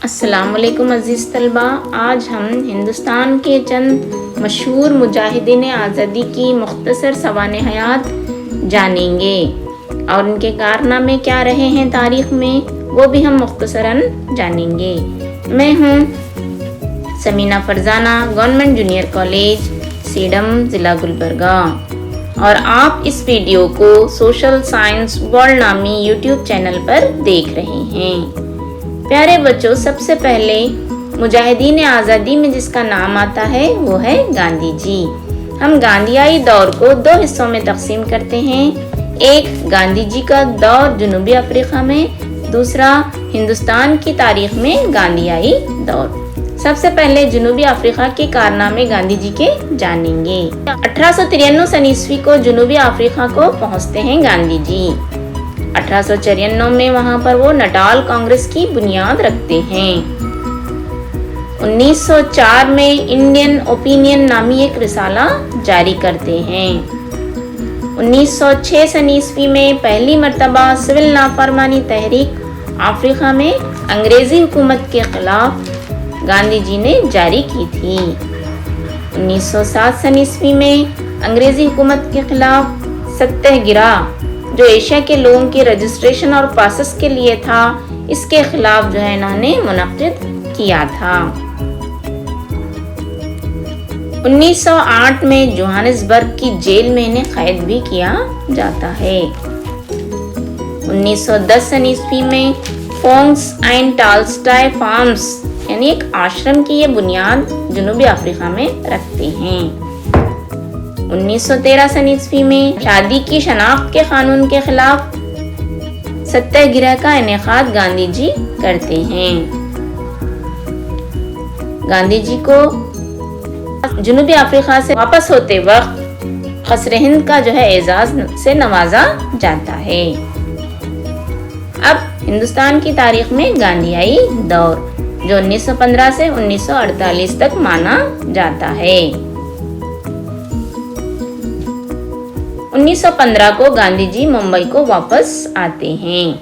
السلام علیکم عزیز طلبہ، آج ہم ہندوستان کے چند مشہور مجاہدین آزادی کی مختصر سوانح حیات جانیں گے اور ان کے کارنامے کیا رہے ہیں تاریخ میں، وہ بھی ہم مختصراً جانیں گے۔ میں ہوں Samina Farzana, government junior college Sedam, ضلع گلبرگہ، اور آپ اس ویڈیو کو سوشل سائنس ورلڈ نامی یوٹیوب چینل پر دیکھ رہے ہیں۔ پیارے بچوں، سب سے پہلے مجاہدین آزادی میں جس کا نام آتا ہے وہ ہے گاندھی جی۔ ہم گاندھیائی دور کو دو حصوں میں تقسیم کرتے ہیں، ایک گاندھی جی کا دور جنوبی افریقہ میں، دوسرا ہندوستان کی تاریخ میں گاندھیائی دور۔ سب سے پہلے جنوبی افریقہ کے کارنامے گاندھی جی کے جانیں گے۔ 1893 کو جنوبی افریقہ کو پہنچتے ہیں گاندھی جی۔ 1894 میں وہاں پر وہ نٹال کانگریس کی بنیاد رکھتے ہیں۔ 1904 میں انڈین اوپینین نامی ایک رسالہ جاری کرتے ہیں۔ 1906 میں پہلی مرتبہ سول نافرمانی تحریک افریقہ میں انگریزی حکومت کے خلاف گاندھی جی نے جاری کی تھی۔ 1907 میں انگریزی حکومت کے خلاف ستیہ گرہ، جو ایشیا کے لوگوں کی رجسٹریشن اور پاسس کے لیے تھا، اس کے خلاف جو ہے انہوں نے منعقد کیا تھا۔ 1908 میں جوہانسبرگ کی جیل میں انہیں قید بھی کیا جاتا ہے۔ 1910 میں فونکس اینڈ ٹالسٹائے فارمز یعنی ایک آشرم کی یہ بنیاد جنوبی افریقہ میں رکھتے ہیں۔ 1913 میں شادی کی شناخت کے قانون کے خلاف ستیہ گرہ کا انعقاد گاندھی جی کرتے ہیں۔ گاندھی جی کو جنوبی افریقہ سے واپس ہوتے وقت قصر ہند کا جو ہے اعزاز سے نوازا جاتا ہے۔ اب ہندوستان کی تاریخ میں گاندھیائی دور، جو 1915 سے 1948 تک مانا جاتا ہے۔ 1915 کو گاندھی جی ممبئی کو واپس آتے ہیں۔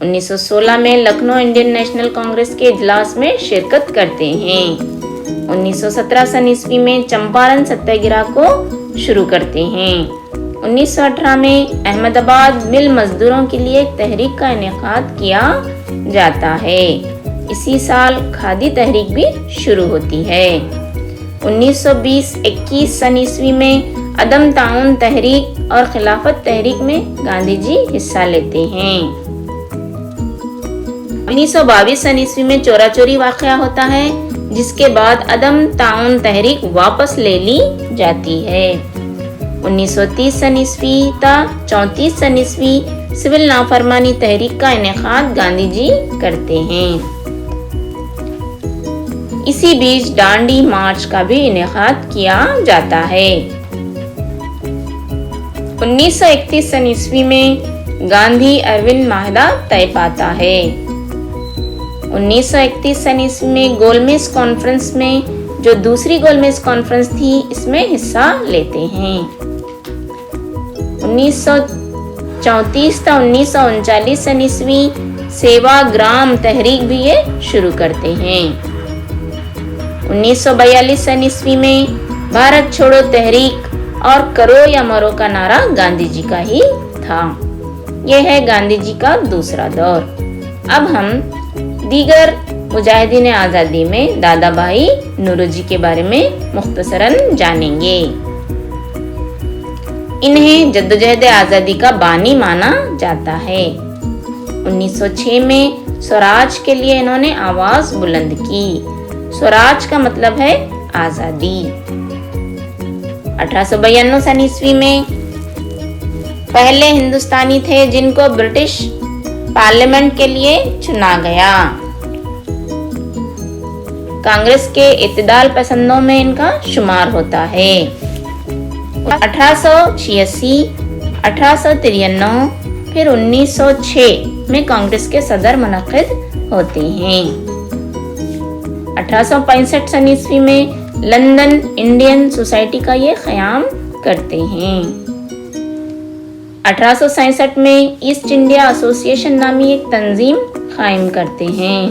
1916 میں لکھنؤ انڈین نیشنل کانگریس کے اجلاس میں شرکت کرتے ہیں۔ 1917 میں چمپارن ستیہ گرہ کو شروع کرتے ہیں۔ 1918 میں احمد آباد مل مزدوروں کے لیے ایک تحریک کا انعقاد کیا جاتا ہے۔ اسی سال کھادی تحریک بھی شروع ہوتی ہے۔ 1920-21 میں عدم تعاون تحریک اور خلافت تحریک میں گاندھی جی حصہ لیتے ہیں۔ 1922 میں چورا چوری واقعہ ہوتا ہے، جس کے بعد عدم تعاون تحریک واپس لے لی جاتی ہے۔ 1930 تا 34 سول نافرمانی تحریک کا انعقاد گاندھی جی کرتے ہیں۔ اسی بیچ ڈانڈی مارچ کا بھی انعقاد کیا جاتا ہے۔ 1931 میں گاندھی اروند معاہدہ طے پاتا ہے۔ 1931 میں گولمیز کانفرنس میں، جو دوسری گولمیز کانفرنس تھی، اس میں حصہ لیتے ہیں۔ 1934 تا 1939 سیوا گرام تحریک بھی یہ شروع کرتے ہیں۔ 1942 میں بھارت چھوڑو تحریک اور کرو یا مرو کا نعرہ گاندھی جی کا ہی تھا۔ یہ ہے گاندھی جی کا دوسرا دور۔ اب ہم دیگر مجاہدین آزادی میں دادا بھائی نوروجی کے بارے میں مختصراً جانیں گے۔ انہیں جدوجہد آزادی کا بانی مانا جاتا ہے۔ 1906 میں سوراج کے لیے انہوں نے آواز بلند کی۔ سوراج کا مطلب ہے آزادی۔ 1892 میں پہلے ہندوستانی تھے جن کو برٹش پارلیمنٹ کے لیے چنا گیا۔ کانگریس کے اعتدال پسندوں میں ان کا شمار ہوتا ہے۔ 1886، 1893، پھر 1906 میں کانگریس کے صدر منعقد ہوتے ہیں۔ 1865 میں لندن انڈین سوسائٹی کا یہ قیام کرتے ہیں۔ 1867 میں ایسٹ انڈیا ایسوسی ایشن نامی ایک تنظیم قائم کرتے ہیں۔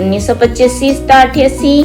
1985-88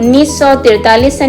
1943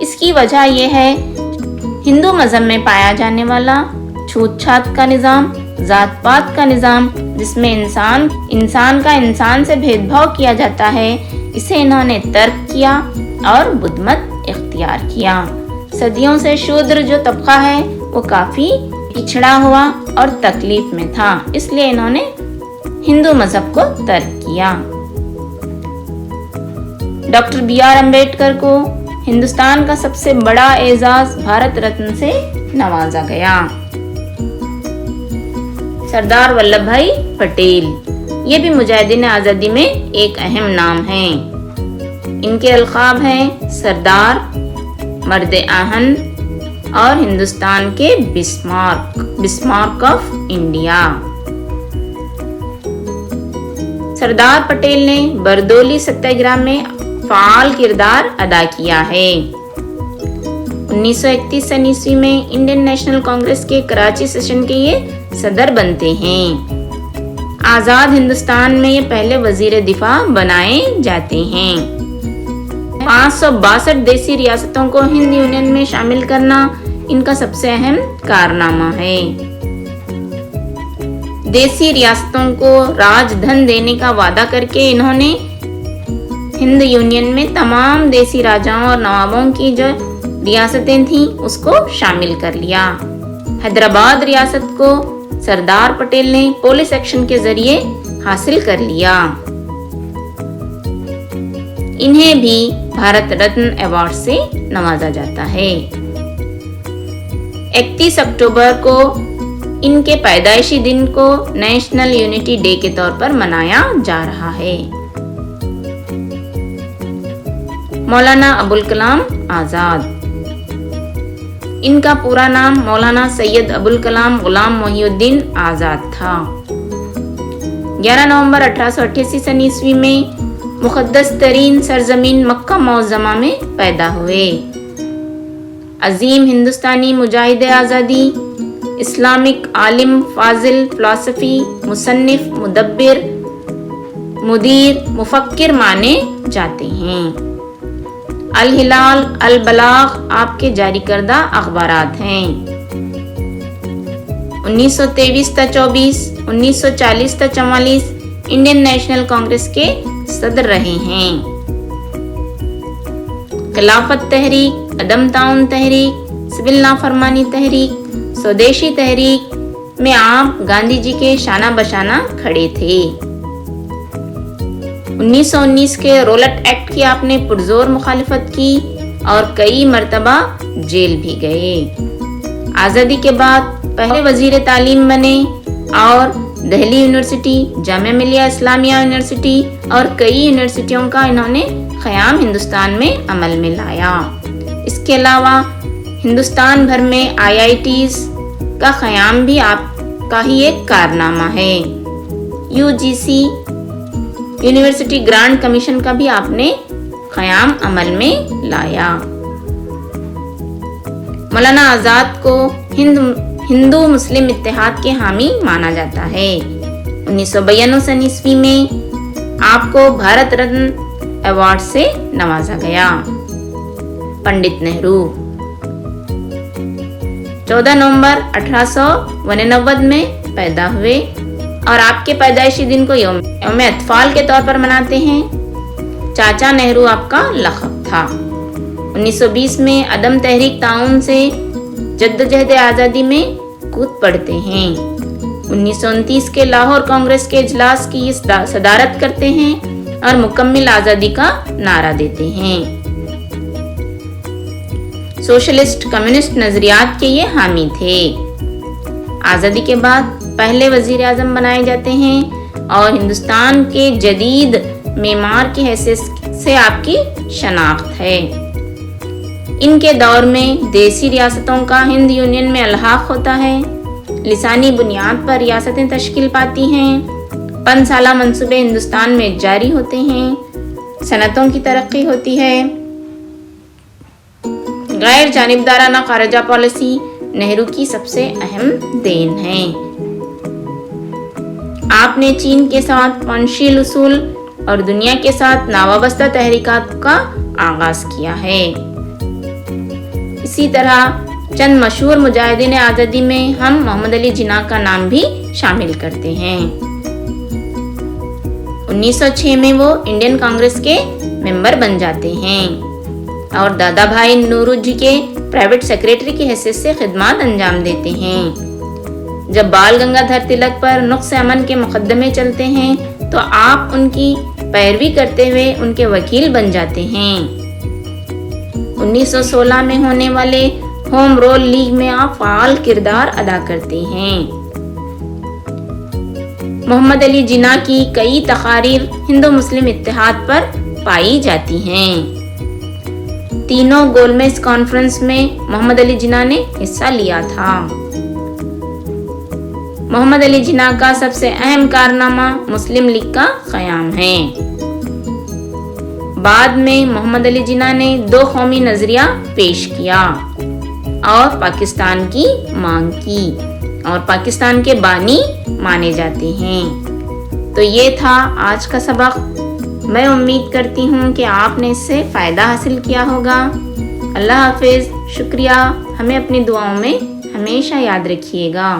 اس کی وجہ یہ ہے ہندو مذہب میں پایا جانے والا چھوت چھات کا نظام، ذات پات کا نظام، جس میں انسان کا انسان سے بھید بھاؤ کیا جاتا ہے، اسے انہوں نے ترک کیا اور بدھ مت اختیار کیا۔ صدیوں سے شودر جو طبقہ ہے وہ کافی پچھڑا ہوا اور تکلیف میں تھا، اس لیے انہوں نے ہندو مذہب کو ترک کیا۔ ڈاکٹر بی آر امبیڈکر کو ہندوستان کا سب سے بڑا اعزاز بھارت رتن سے نوازا گیا۔ سردار ولبھ بھائی پٹیل، یہ بھی مجاہدین آزادی میں ایک اہم نام ہیں۔ ان کے القاب ہیں سردار، مرد آہن اور ہندوستان کے Bismarck of India. Sardar Patel نے بردولی ستیہ گرہ میں فعال کردار ادا کیا ہے۔ 1931 عیسوی میں انڈین نیشنل کانگریس کے کراچی سیشن کے یہ صدر بنتے ہیں۔ آزاد ہندوستان میں یہ پہلے وزیر دفاع بنائے جاتے ہیں۔ 562 دیسی ریاستوں کو ہند یونین میں شامل کرنا ان کا سب سے اہم کارنامہ ہے۔ دیسی ریاستوں کو راج دھن دینے کا وعدہ کر کے انہوں نے ہند یونین میں تمام دیسی راجاؤں اور نوابوں کی جو ریاستیں تھیں اس کو شامل کر لیا۔ حیدرآباد ریاست کو سردار پٹیل نے پولیس ایکشن کے ذریعے حاصل کر لیا۔ انہیں بھی بھارت رتن ایوارڈ سے نوازا جاتا ہے۔ 31 اکتوبر کو ان کے پیدائشی دن کو نیشنل یونٹی ڈے کے طور پر منایا جا رہا ہے۔ مولانا ابوالکلام آزاد، ان کا پورا نام مولانا سید ابوالکلام غلام محی الدین آزاد تھا۔ 11 نومبر 1888 عیسوی میں مقدس ترین سرزمین مکہ معظمہ میں پیدا ہوئے۔ عظیم ہندوستانی مجاہد آزادی، اسلامک عالم، فاضل، فلسفی، مصنف، مدبر، مدیر، مفکر مانے جاتے ہیں۔ الہلال، البلاغ آپ کے جاری کردہ اخبارات ہیں۔ 1923 تا 24، 1940 تا 44 انڈین نیشنل کانگریس کے صدر رہے ہیں۔ خلافت تحریک، عدم تعاون تحریک، سول نافرمانی تحریک، سودیشی تحریک میں آپ گاندھی جی کے شانہ بشانہ کھڑے تھے۔ 1919 کے رولٹ ایکٹ کی آپ نے پرزور مخالفت کی اور کئی مرتبہ جیل بھی گئے۔ آزادی کے بعد پہلے وزیر تعلیم بنے اور دہلی یونیورسٹی، جامعہ ملیہ اسلامیہ یونیورسٹی اور کئی یونیورسٹیوں کا انہوں نے قیام ہندوستان میں عمل میں لایا۔ اس کے علاوہ ہندوستان بھر میں IITs کا قیام بھی آپ کا ہی ایک کارنامہ ہے۔ UGC یونیورسٹی گرانٹ کمیشن کا بھی آپ نے قیام عمل میں لایا۔ مولانا آزاد کو ہندو مسلم اتحاد کے حامی مانا جاتا ہے۔ 1992 عیسوی میں آپ کو بھارت رتن ایوارڈ سے نوازا گیا۔ پنڈت نہرو 14 نومبر 1889 میں پیدا ہوئے اور آپ کے پیدائشی دن کو یوم اطفال کے طور پر مناتے ہیں۔ چاچا نہرو آپ کا لقب تھا۔ 1920 میں عدم تحریک تعاون سے جدوجہد آزادی میں کود پڑتے ہیں۔ 1929 کے لاہور کانگریس کے اجلاس کی صدارت کرتے ہیں اور مکمل آزادی کا نعرہ دیتے ہیں۔ سوشلسٹ کمیونسٹ نظریات کے یہ حامی تھے۔ آزادی کے بعد پہلے وزیر اعظم بنائے جاتے ہیں اور ہندوستان کے جدید معمار کی حیثیت سے آپ کی شناخت ہے۔ ان کے دور میں دیسی ریاستوں کا ہند یونین میں الحاق ہوتا ہے، لسانی بنیاد پر ریاستیں تشکیل پاتی ہیں، 5 سالہ منصوبے ہندوستان میں جاری ہوتے ہیں، صنعتوں کی ترقی ہوتی ہے۔ غیر جانبدارانہ خارجہ پالیسی نہرو کی سب سے اہم دین ہے۔ آپ نے چین کے ساتھ پنچشیل اصول اور دنیا کے ساتھ ناوابستہ تحریکات کا آغاز کیا ہے۔ اسی طرح چند مشہور مجاہدین آزادی میں ہم محمد علی جناح کا نام بھی شامل کرتے ہیں۔ 1906 میں وہ انڈین کانگریس کے ممبر بن جاتے ہیں اور دادا بھائی نورو جی کے پرائیویٹ سیکریٹری کی حیثیت سے خدمات انجام دیتے ہیں۔ جب بال گنگادھر تلک پر نقص امن کے مقدمے چلتے ہیں تو آپ ان کی پیروی کرتے ہوئے ان کے وکیل بن جاتے ہیں۔ 1916 میں ہونے والے ہوم رول لیگ میں آپ فعال کردار ادا کرتے ہیں۔ محمد علی جناح کی کئی تقاریر ہندو مسلم اتحاد پر پائی جاتی ہیں۔ تینوں گولمیز کانفرنس میں محمد علی جناح نے حصہ لیا تھا۔ محمد علی جناح کا سب سے اہم کارنامہ مسلم لیگ کا قیام ہے۔ بعد میں محمد علی جناح نے 2 قومی نظریہ پیش کیا اور پاکستان کی مانگ کی اور پاکستان کے بانی مانے جاتے ہیں۔ تو یہ تھا آج کا سبق۔ میں امید کرتی ہوں کہ آپ نے اس سے فائدہ حاصل کیا ہوگا۔ اللہ حافظ، شکریہ، ہمیں اپنی دعاؤں میں ہمیشہ یاد رکھیے گا۔